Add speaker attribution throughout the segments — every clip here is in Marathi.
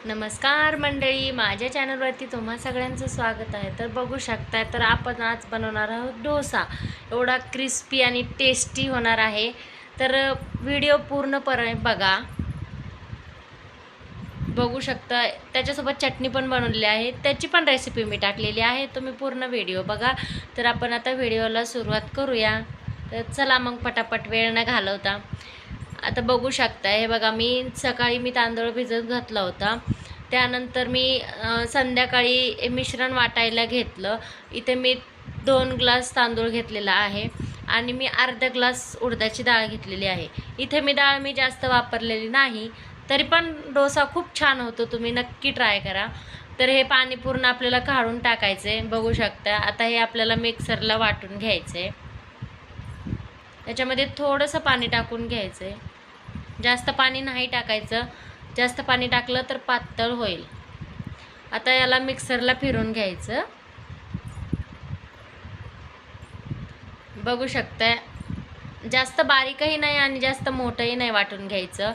Speaker 1: नमस्कार मंडळी, माझ्या चॅनलवरती तुम्हा सगळ्यांचं स्वागत आहे. तर बघू शकताय, तर आपण आज बनवणार आहोत डोसा. एवढा क्रिस्पी आणि टेस्टी होणार आहे. तर व्हिडिओ पूर्णपणे बघा. बघू शकता, त्याच्यासोबत चटणी पण बनवलेली आहे, त्याची पण रेसिपी मी टाकलेली आहे. तुम्ही पूर्ण व्हिडिओ बघा. तर आपण आता व्हिडिओला सुरुवात करूया. तर चला मग पटापट वेळ न घालवता आता बघू शकता. हे बघा, सकाळी मी तांदूळ भिजत घातला होता. त्यानंतर मी संध्याकाळी मिश्रण वाटायला घेतलं. इथे मी 2 ग्लास तांदूळ घेतलेला आहे आणि मी अर्धा ग्लास उडदाची डाळ घेतलेली आहे. इथे मी जास्त वापरलेली नाही, तरी पण डोसा खूप छान होतो. तुम्ही नक्की ट्राय करा. तर हे पाणी पूर्ण आपल्याला काढून टाकायचं आहे. बघू शकता. आता हे आपल्याला मिक्सरला वाटून घ्यायचं आहे. त्याच्यामध्ये थोडंसं पाणी टाकून घ्यायचं आहे. जास्त पाणी नाही टाकायचं. जास्त पाणी टाकलं तर पातळ होईल. आता याला मिक्सरला फिरवून घ्यायचं. बघू शकताय, जास्त बारीकही नाही आणि जास्त मोठंही नाही वाटून घ्यायचं.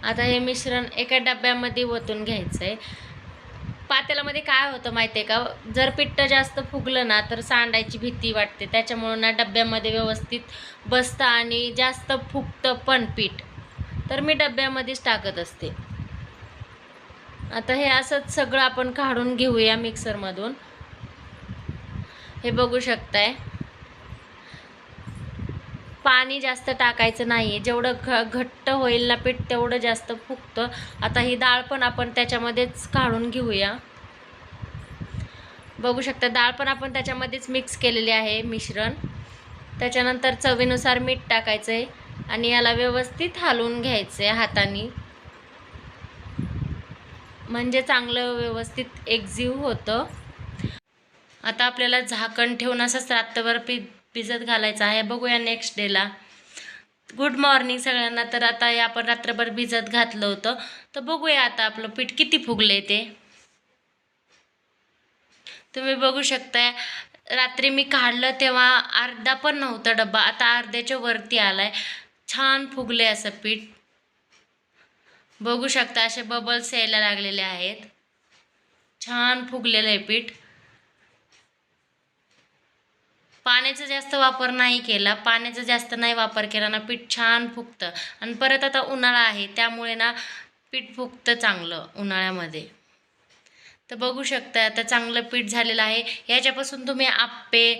Speaker 1: आता हे मिश्रण एका डब्यामध्ये ओतून घ्यायचंय. पातेल्यामध्ये काय होतं माहिती आहे का, जर पिठ्ठ जास्त फुगलं ना तर सांडायची भीती वाटते. त्याच्यामुळे ना डब्यामध्ये व्यवस्थित बसतं आणि जास्त फुगतं पण पीठ. तर मी डब्यामध्येच टाकत असते. आता हे असंच सगळं आपण काढून घेऊया मिक्सरमधून. हे बघू शकताय, पाणी जास्त टाकायचं नाही. जेवढं घट्ट होईल ना पीठ तेवढं जास्त फुगतं. आता ही डाळ पण आपण त्याच्यामध्येच काढून घेऊया. बघू शकता, डाळ पण आपण त्याच्यामध्येच मिक्स केलेली आहे मिश्रण. त्याच्यानंतर चवीनुसार मीठ टाकायचं आहे आणि याला व्यवस्थित हलवून घ्यायचं आहे हाताने, म्हणजे चांगलं व्यवस्थित एकजीव होतं. आता आपल्याला झाकण ठेवून असंच रात्रभर भिजत घालायचं आहे. बघूया नेक्स्ट डेला. गुड मॉर्निंग सगळ्यांना. तर आता हे आपण रात्रभर भिजत घातलं होतं. तर बघूया आता आपलं पीठ किती फुगले ते. तुम्ही बघू शकताय, रात्री मी काढलं तेव्हा अर्धा पण नव्हता डब्बा, आता अर्ध्याच्या वरती आलाय. छान फुगले असं पीठ. बघू शकता, असे बबल्स यायला लागलेले आहेत. छान फुगलेलं आहे पीठ. पाण्याचा जास्त वापर नाही केला. पाण्याचा जास्त नाही वापर केला ना पीठ छान फुगतं. आणि परत आता उन्हाळा आहे, त्यामुळे ना पीठ फुगतं चांगलं उन्हाळ्यामध्ये. तर बघू शकता, आता चांगलं पीठ झालेलं आहे. ह्याच्यापासून तुम्ही आप्पे,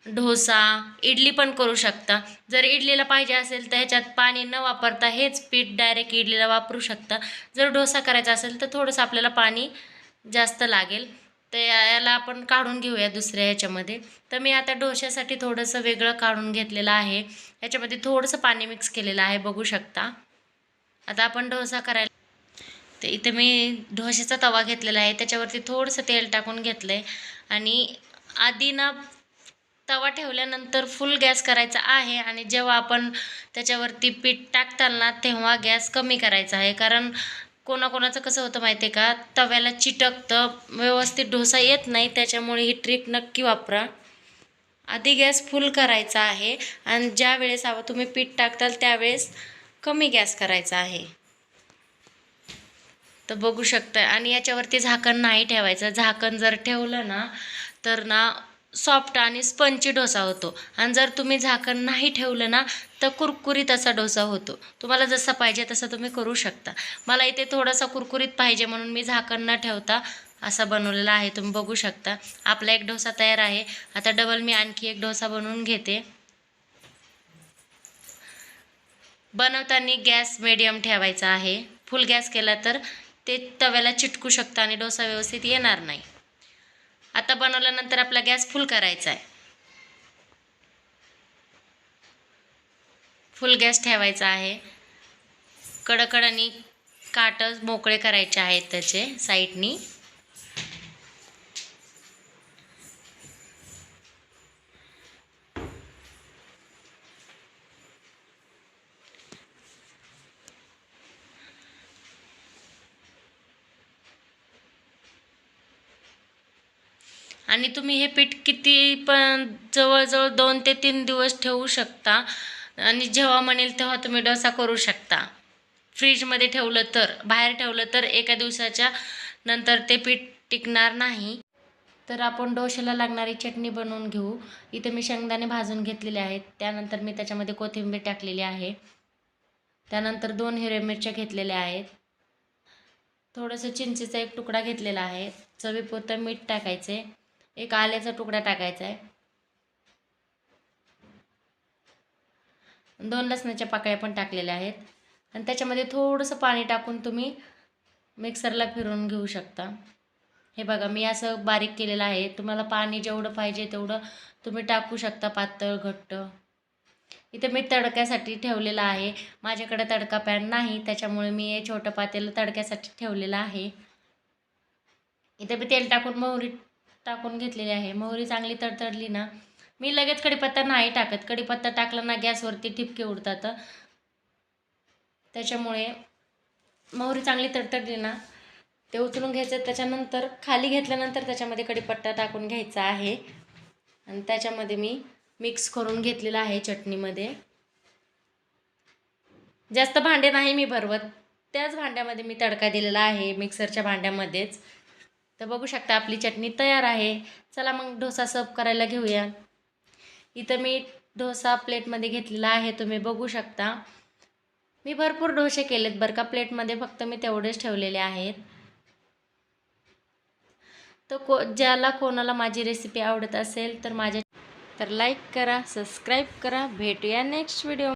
Speaker 1: डोसा, इडली पण करू शकता. जर इडलीला पाहिजे असेल तर ह्याच्यात पाणी न वापरता हेच पीठ डायरेक्ट इडलीला वापरू शकता. जर डोसा करायचा असेल तर थोडंसं आपल्याला पाणी जास्त लागेल. तर याला आपण काढून घेऊया दुसऱ्या ह्याच्यामध्ये. तर मी आता डोश्यासाठी थोडंसं वेगळं काढून घेतलेलं आहे. ह्याच्यामध्ये थोडंसं पाणी मिक्स केलेलं आहे, बघू शकता. आता आपण डोसा करायला, ते इथे मी डोश्याचा तवा घेतलेला आहे. त्याच्यावरती थोडंसं तेल टाकून घेतलं आहे आणि आधी ना तवा ठेवल्यानंतर फुल गॅस करायचा आहे आणि जेव्हा आपण त्याच्यावरती पीठ टाकताल ना तेव्हा गॅस कमी करायचा आहे. कारण कोणाकोणाचं कसं होतं माहिती आहे का, तव्याला चिटकतं, व्यवस्थित डोसा येत नाही. त्याच्यामुळे ही ट्रिक नक्की वापरा. आधी गॅस फुल करायचा आहे आणि ज्या वेळेस तुम्ही पीठ टाकताल त्यावेळेस कमी गॅस करायचा आहे. तर बघू शकता. आणि याच्यावरती झाकण नाही ठेवायचं. झाकण जर ठेवलं ना तर ना सॉफ्ट आणि स्पंची डोसा होतो. आणि जर तुम्ही झाकण नाही ठेवलं ना तर कुरकुरीत असा डोसा होतो. तुम्हाला जसा पाहिजे तसं तुम्ही करू शकता. मला इथे थोडासा कुरकुरीत पाहिजे म्हणून मी झाकण न ठेवता असा बनवलेला आहे. तुम्ही बघू शकता. आपला एक डोसा तयार आहे. आता डबल मी आणखी एक डोसा बनवून घेते. बनवताना गॅस मीडियम ठेवायचा आहे. फुल गॅस केला तर ते तव्याला चिटकू शकतं आणि डोसा व्यवस्थित येणार नाही. आता बनवल्यानंतर आपला गॅस फुल करायचा आहे. फुल गॅस ठेवायचा आहे. कडकडाने काट मोकळे करायचे आहेत त्याचे साईडनी. आणि तुम्ही हे पीठ किती पण जवळजवळ 2 ते 3 दिवस ठेवू शकता आणि जेव्हा म्हणेल तेव्हा तुम्ही डोसा करू शकता. फ्रीजमध्ये ठेवलं तर, बाहेर ठेवलं तर एका दिवसाच्या नंतर ते पीठ टिकणार नाही. तर आपण डोश्याला लागणारी चटणी बनवून घेऊ. इथे मी शेंगदाणे भाजून घेतलेले आहेत. त्यानंतर मी त्याच्यामध्ये कोथिंबीर टाकलेली आहे. त्यानंतर 2 हिरव्या मिरच्या घेतलेल्या आहेत. थोडंसं चिंचेचा एक तुकडा घेतलेला आहे. चवीपुरतं मीठ टाकायचे. एक आल्याचा तुकडा टाकायचा आहे. 2 लसणाच्या पाकळ्या पण टाकलेल्या आहेत. आणि त्याच्यामध्ये थोडंसं पाणी टाकून तुम्ही मिक्सरला फिरवून घेऊ शकता. हे बघा मी असं बारीक केलेलं आहे. तुम्हाला पाणी जेवढं पाहिजे तेवढं तुम्ही टाकू शकता, पातळ घट्ट. इथे मी तडक्यासाठी ठेवलेलं आहे. माझ्याकडे तडका पॅन नाही, त्याच्यामुळे मी हे छोटं पातेलं तडक्यासाठी ठेवलेलं आहे. इथे मी तेल टाकून मोहरी टाकून घेतलेली आहे. मोहरी चांगली तडतडली ना, मी लगेच कढीपत्ता नाही टाकत. कढीपत्ता टाकला ना गॅसवरती ठिपके उडतात. त्याच्यामुळे मोहरी चांगली तडतडली ना, ते उचलून घ्यायचं. त्याच्यानंतर खाली घेतल्यानंतर त्याच्यामध्ये कढीपत्ता टाकून घ्यायचा आहे. आणि त्याच्यामध्ये मी मिक्स करून घेतलेलं आहे चटणीमध्ये. जास्त भांडे नाही मी भरवत, त्याच भांड्यामध्ये मी तडका दिलेला आहे, मिक्सरच्या भांड्यामध्येच. तर बघू शकता आपली चटणी तयार आहे. चला मग डोसा सर्व करायला घेऊया. इथं मी डोसा प्लेटमध्ये घेतलेला आहे, तुम्ही बघू शकता. मी भरपूर डोसे केलेत बरं का, प्लेटमध्ये फक्त मी तेवढेच ठेवलेले आहेत. तर ज्याला कोणाला माझी रेसिपी आवडत असेल तर लाईक करा, सबस्क्राईब करा. भेटूया नेक्स्ट व्हिडिओ.